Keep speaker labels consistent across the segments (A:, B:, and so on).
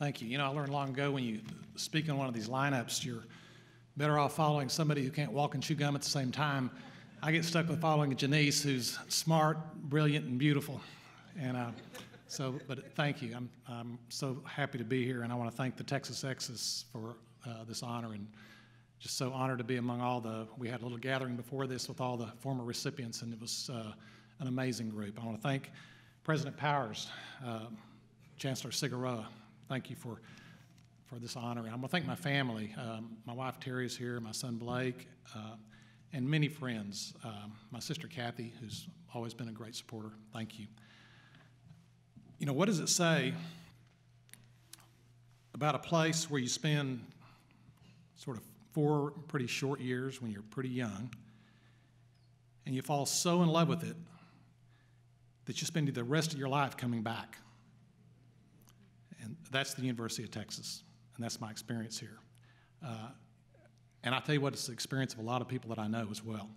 A: Thank you. You know, I learned long ago when you speak in one of these lineups, you're better off following somebody who can't walk and chew gum at the same time. I get stuck with following Janice, who's smart, brilliant, and beautiful. And but thank you. I'm so happy to be here, and I want to thank the Texas Exes for this honor, and just so honored to be among all we had a little gathering before this with all the former recipients, and it was an amazing group. I want to thank President Powers, Chancellor Cigarroa. Thank you for this honor. And I'm going to thank my family. My wife Terry is here, my son Blake, and many friends. My sister Kathy, who's always been a great supporter. Thank you. You know, what does it say about a place where you spend sort of 4 pretty short years when you're pretty young, and you fall so in love with it that you spend the rest of your life coming back? And that's the University of Texas, and that's my experience here. And I'll tell you what, it's the experience of a lot of people that I know as well.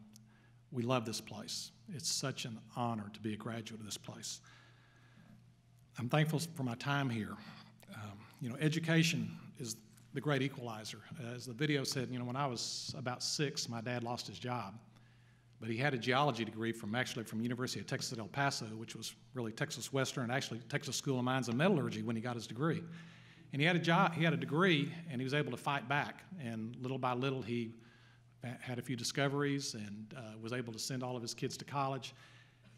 A: We love this place. It's such an honor to be a graduate of this place. I'm thankful for my time here. You know, education is the great equalizer. As the video said, you know, when I was about 6, my dad lost his job. But he had a geology degree from University of Texas at El Paso, which was really Texas Western, and actually Texas School of Mines and Metallurgy when he got his degree. And he had a job, he had a degree, and he was able to fight back. And little by little, he had a few discoveries and was able to send all of his kids to college.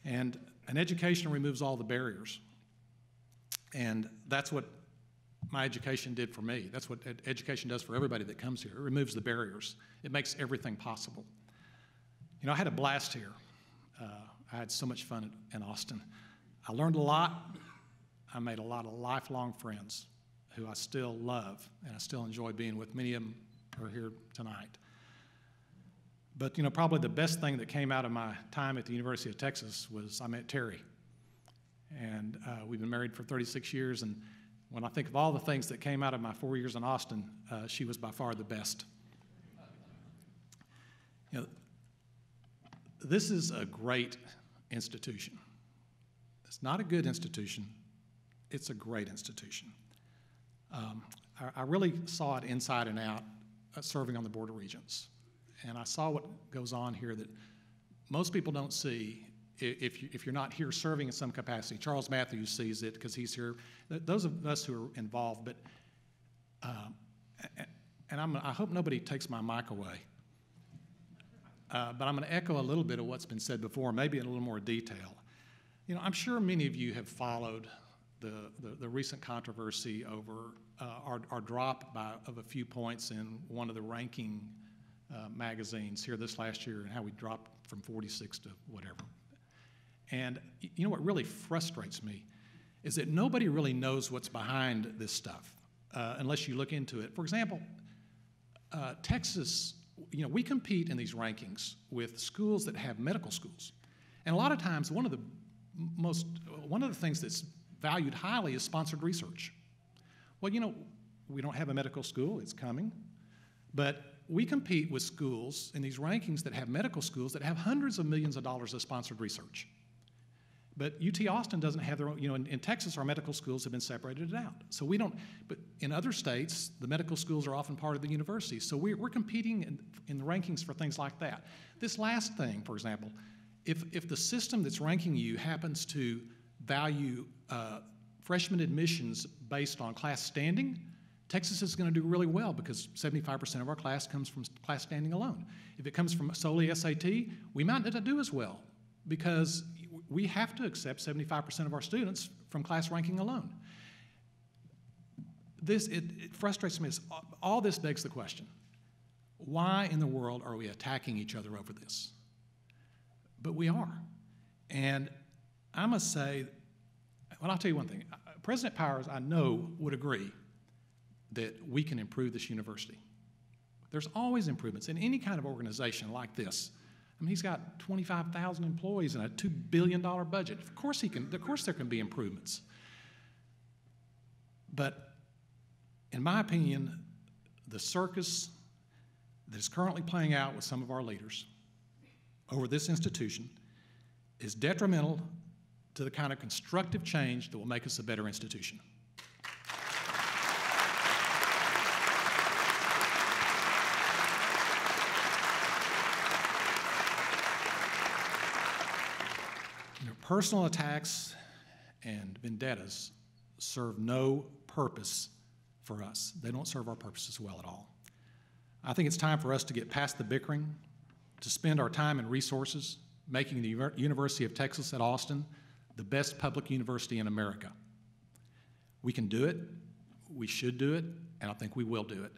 A: And an education removes all the barriers. And that's what my education did for me. That's what education does for everybody that comes here. It removes the barriers. It makes everything possible. You know, I had a blast here. I had so much fun in Austin. I learned a lot. I made a lot of lifelong friends who I still love and I still enjoy being with. Many of them are here tonight. But, you know, probably the best thing that came out of my time at the University of Texas was I met Terry. And we've been married for 36 years, and when I think of all the things that came out of my 4 years in Austin, she was by far the best. You know, this is a great institution. It's not a good institution. It's a great institution. I really saw it inside and out serving on the Board of Regents. And I saw what goes on here that most people don't see if you're not here serving in some capacity. Charles Matthews sees it because he's here. Those of us who are involved, but I hope nobody takes my mic away. But I'm going to echo a little bit of what's been said before, maybe in a little more detail. You know, I'm sure many of you have followed the recent controversy over our drop of a few points in one of the ranking magazines here this last year, and how we dropped from 46 to whatever. And you know what really frustrates me is that nobody really knows what's behind this stuff unless you look into it. For example, Texas, you know, we compete in these rankings with schools that have medical schools. And a lot of times, one of the things that's valued highly is sponsored research. Well, you know, we don't have a medical school, it's coming, but we compete with schools in these rankings that have medical schools that have hundreds of millions of dollars of sponsored research. But UT Austin doesn't have their own, you know, in Texas, our medical schools have been separated out. So we don't, but in other states, the medical schools are often part of the university. So we're competing in the rankings for things like that. This last thing, for example, if the system that's ranking you happens to value freshman admissions based on class standing, Texas is going to do really well because 75% of our class comes from class standing alone. If it comes from solely SAT, we might not do as well because we have to accept 75% of our students from class ranking alone. It frustrates me. All this begs the question, why in the world are we attacking each other over this? But we are. And I must say, well, I'll tell you one thing. President Powers, I know, would agree that we can improve this university. There's always improvements in any kind of organization like this. I mean, he's got 25,000 employees and a $2 billion budget. Of course there can be improvements. But in my opinion, the circus that is currently playing out with some of our leaders over this institution is detrimental to the kind of constructive change that will make us a better institution. personal attacks and vendettas serve no purpose for us. They don't serve our purposes well at all. I think it's time for us to get past the bickering, to spend our time and resources making the University of Texas at Austin the best public university in America. We can do it, we should do it, and I think we will do it.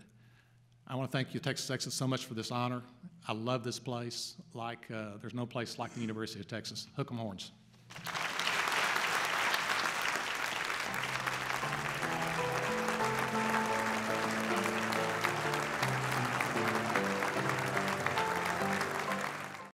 A: I want to thank you, Texas so much for this honor. I love this place. There's no place like the University of Texas. Hook 'em horns.